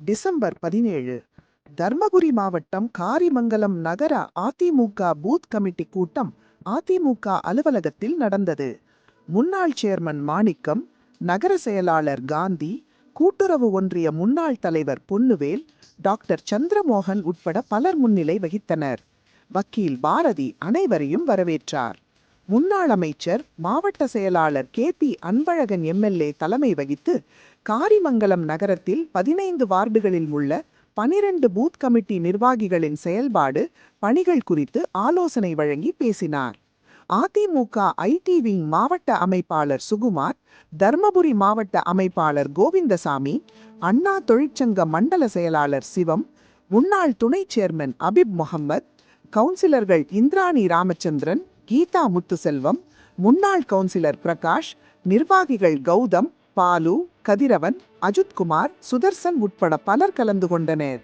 December 17 Dharmapuri மாவட்டம் காரிமங்கலம் நகர AIADMK booth committee கூட்டம் அதிமுக அலுவலகத்தில் நடந்தது. முன்னாள் சேர்மன் மாணிக்கம், நகர செயலாளர் காந்தி, கூட்டுறவு ஒன்றிய முன்னாள் தலைவர் பொன்னுவேல், டாக்டர் சந்திரமோகன் உட்பட பலர் முன்னிலை வகித்தனர். வக்கீல் பாரதி அனைவரையும் வரவேற்றார். முன்னாள் அமைச்சர், மாவட்ட செயலாளர் கே.பி. அன்பழகன் எம்எல்ஏ தலைமை வகித்து காரிமங்கலம் நகரத்தில் 15 வார்டுகளில் உள்ள 12 பூத் கமிட்டி நிர்வாகிகளின் செயல்பாடு, பணிகள் குறித்து ஆலோசனை வழங்கி பேசினார். அதிமுக ஐடி விங் மாவட்ட அமைப்பாளர் சுகுமார், தர்மபுரி மாவட்ட அமைப்பாளர் கோவிந்தசாமி, அண்ணா தொழிற்சங்க மண்டல செயலாளர் சிவம், முன்னாள் துணை சேர்மன் அபிப் முகமது, கவுன்சிலர்கள் இந்திராணி ராமச்சந்திரன், கீதா முத்துசெல்வம், முன்னாள் கவுன்சிலர் பிரகாஷ், நிர்வாகிகள் கௌதம், பாலு, கதிரவன், அஜித்குமார், சுதர்சன் உட்பட பலர் கலந்து கொண்டனர்.